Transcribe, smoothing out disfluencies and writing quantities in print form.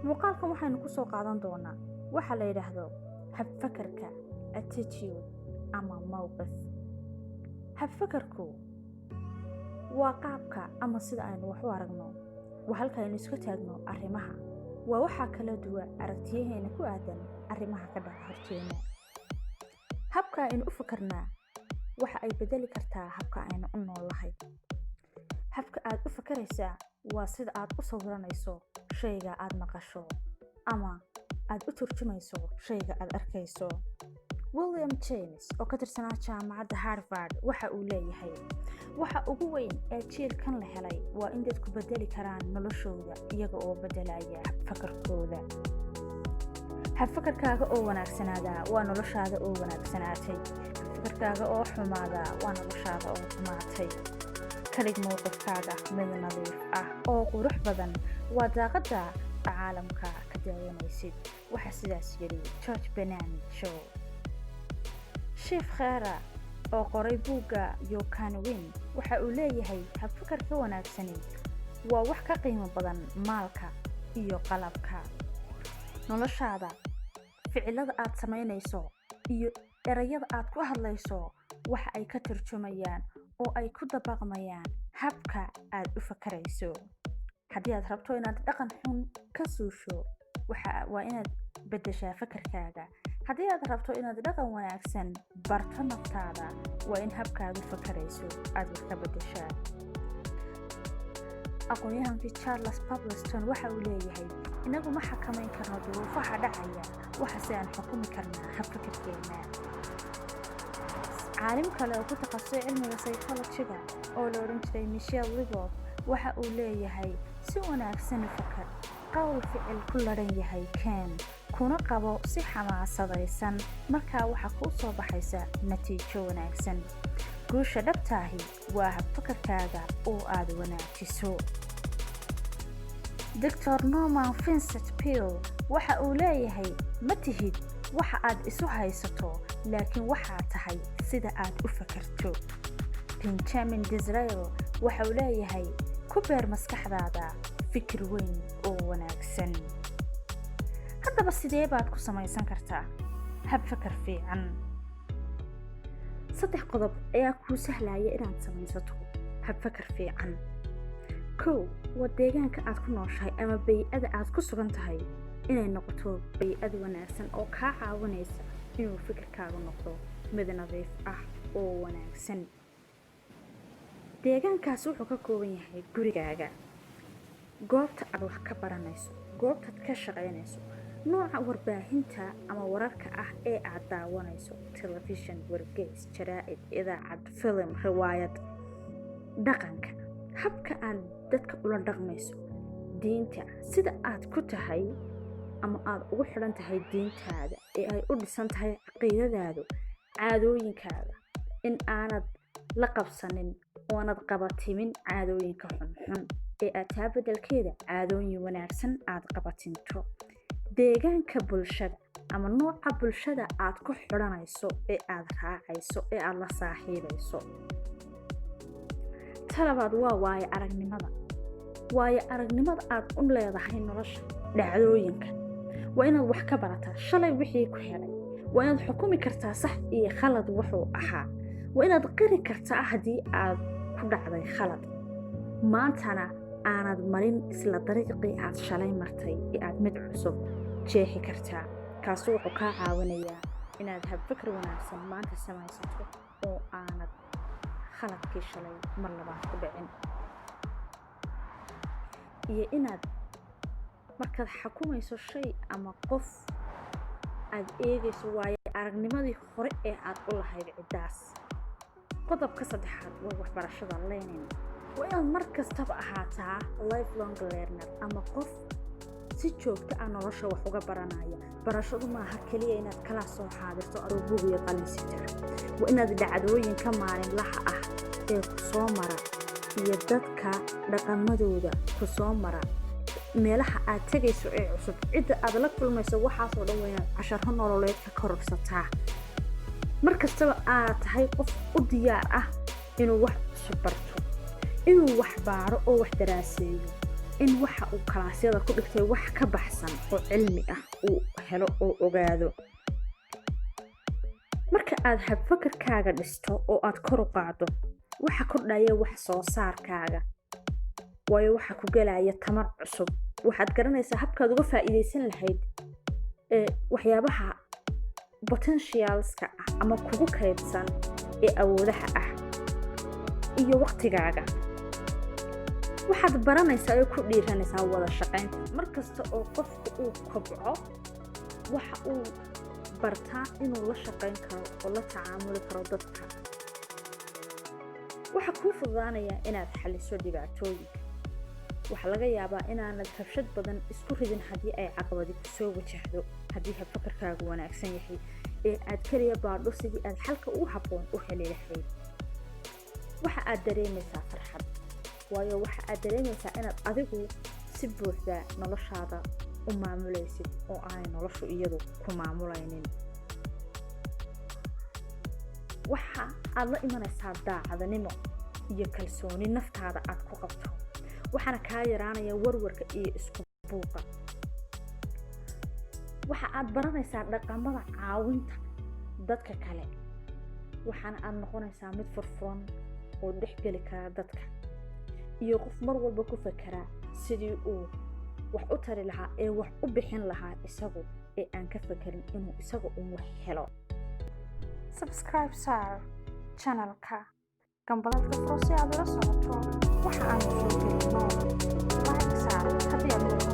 muuqaalkan waxaynu ku soo qaadan doonaa waxa la yiraahdo hab fakarka attitude ama mowqif. hab fakarku waa qaabka ama sida aynu wax u aragno, waa halka aynu iska taagno arrimaha, waa waxa kala duwan aragtiyaheena ku aadan arrimaha ka dhaca horteena. habka aynu u fakarnaa waxa ay bedeli kartaa habka aynu u noolahay. habka aad u fakaraysaa waa sida aad u sawiranayso shayga aad maqasho ama aad u turjumayso shayga aad arkayso. William James oo ka tirsanaa jaamacadda Harvard waxa uu leeyahay waxa ugu weyn ee jiilkan la helay waa in dadku bedeli karaan noloshooda iyaga oo bedelaya fakarkooda. hab fakarkaaga oo wanaagsanaada waa noloshaada oo wanaagsanaatay. hab fakarkaaga oo xumaada waa noloshaada oo xumaatay. kalig mowqifkaaga mid nadiif ah oo qurux badan waa daaqada caalamka ka daawanaysid. waxa sidaas yiri George Bernard Shaw. Chef Khara oo qoray buugga You Can Win waxa uu leeyahay hab fakarka wanaagsani waa wax ka qiimo badan maalka iyo qalabka. noloshaada, ficilada aad samaynayso iyo erayada aad ku hadlayso waxa ay ka turjumayaan oo ay ku dabaqmayaan habka aad u fakarayso. haddii aad rabto inaad dhaqan xun ka suusho waa inaad bedeshaa fakarkaaga. haddii aad rabto inaad dhaqan wanaagsan barto naftaada waa in habkaad u fakarayso aad wax ka bedeshaa. aqoonyahankii Charles Publiston waxa uu leeyahay inagu ma xakamayn karno duruufaha dhacaya, waxaase aan xukumi karnaa hab fakarkeena. caalim kale oo ku takhasusay cilmiga psychology-ga oo la oran jiray Michel Liboff waxa uu leeyahay si wanaagsan u fakar, qowl ficil ku laran yahay keen, kuna qabo si xamaasadaysan, markaa waxa kuu soo baxaysa natiijo wanaagsan. guusha dhabtaahi waa hab fakarkaaga oo aad wanaajiso. Dr. Norman Vincent Peale waxa uu leeyahay ma tihid waxa aad isu haysato, laakiin waxa tahay sida aad u fakarto. Benjamin Disraeli waxa uu leeyahay ku beer maskaxdaada fikir weyn oo wanaagsan. haddaba sidee baad ku samaysan kartaa hab fakar fiican? 3 qodob ayaa kuu sahlaya inaad samaysato hab fakar fiican. 1. waa deegaanka aad ku nooshahay ama bay'ada aad ku sugan tahay inay noqoto bay'ad wanaagsan oo kaa caawinaysa inuu fikirkaagu noqdo mid nadiif ah oo wanaagsan. deegaankaas wuxuu ka kooban yahay gurigaaga, goobta aad wax ka baranayso, goobtaad ka shaqaynayso, nooca warbaahinta ama wararka ah ee aad daawanayso, telefishan, wargeys, jaraa'id, idaacad, filim, riwaayad, dhaqanka, habka aad dadka ula dhaqmayso, diinta, sida aad ku tahay ama aad ugu xidhan tahay diintaada ee ay u dhisan tahay caqiidadaadu, caadooyinkaada, in aanad la qabsanin oo aanad qabatimin caadooyinka xunxun ee aad taa beddelkeeda caadooyin wanaagsan aad qabatinto. deegaanka bulshada ama nooca bulshada aad ku xidhanayso ee aad raacayso ee aad la saaxiibayso. talabaad waa waayo aragnimada aad u leedahay nolosha, dhacdooyinka. waa inaad wax ka barataa shalay wixii ku helay, waa inaad xukumi kartaa sax iyo khalad wuxuu ahaa, waa inaad qiri kartaa haddii aad ku dhacday khalad, maantana aanad marin isla dariiqii aad shalay martay ee aad mid cusub jeexi kartaa. kaasi wuxuu kaa caawinayaa inaad hab fakar wanaagsan maanta samaysato oo aanad khaladkii shalay mar labaad ku dhicin. iyo inaad markaad xukumayso shay ama qof aad eegayso waayo aragnimadii hore ee aad u lahayd ciddaas. qodobka 3aad waa waxbarashada learning. waa inaad mar kastaba ahaataa lifelong learner ama qof si joogto ah nolosha wax uga baranaya. barashadu maaha keliya inaad kala soo xaadirto adoo buug iyo qalin sita. waa inaad dhacdooyinka maalinlaha ah ee ku soo mara iyo dadka dhaqamadooda ku soo mara, meelaha aad tegayso ee cusub, cidda aad la kulmayso, waxaasoo dhan waa inaad casharro nololeed ka kororsataa. mar kastaba aad tahay qof u diyaar ah inuu wax cusub barto, inuu wax baaro oo wax daraaseeyo, in waxa uu kalaasyada ku dhigtay wax ka baxsan oo cilmi ah uu helo oo ogaado. marka aad habfakarkaaga dhisto oo aad kor u qaado waxa kordhaya wax soo saarkaaga, waayo waxa ku galaya tamar cusub. waxaad garanaysaa habkaad uga faa'iidaysan lahayd waxyaabaha potentialska ah ama kugu kaydsan ee awoodaha ah iyo waqtigaaga. waxaad baranaysaa oo ku dhiiranaysaa wada shaqaynta. markasta oo qofku uu kobco waxa uu bartaa inuu la shaqayn karo oo la tacaamuli karo dadka. waxa kuu fududaanaya inaad xalliso dhibaatooyinka. waxa laga yaabaa inaanad rabshad badan isku ridin haddii ay caqabadi ku soo wajahdo, haddii habfakarkaagu wanaagsan yahay ee aad kaliya baadho sidii aad xalka u habboon u heli lahayd. waxa aad dareemaysaa farxad, waayo waxa aad dareemaysaa inaad adigu si buuxda noloshaada u maamulaysid oo aanay noloshu iyadu ku maamulaynin. waxa aad la imanaysaa daacadnimo iyo kalsooni naftaada aad ku qabto, waxaana kaa yaraanaya warwarka iyo isku buuqa. waxa aad baranaysaa dhaqamada caawinta dadka kale, waxaana aad noqonaysaa mid furfuran oo dhexgeli kara dadka iyo qof mar walba ku fakera sidii uu wax u tari lahaa ee wax u bixin lahaa isagu ee aan ka fakerin inuu isagu wax helo. subscribe saar channelka gambalada furo si aad ula socoto waxa aan soo gelino. like saar haddii aad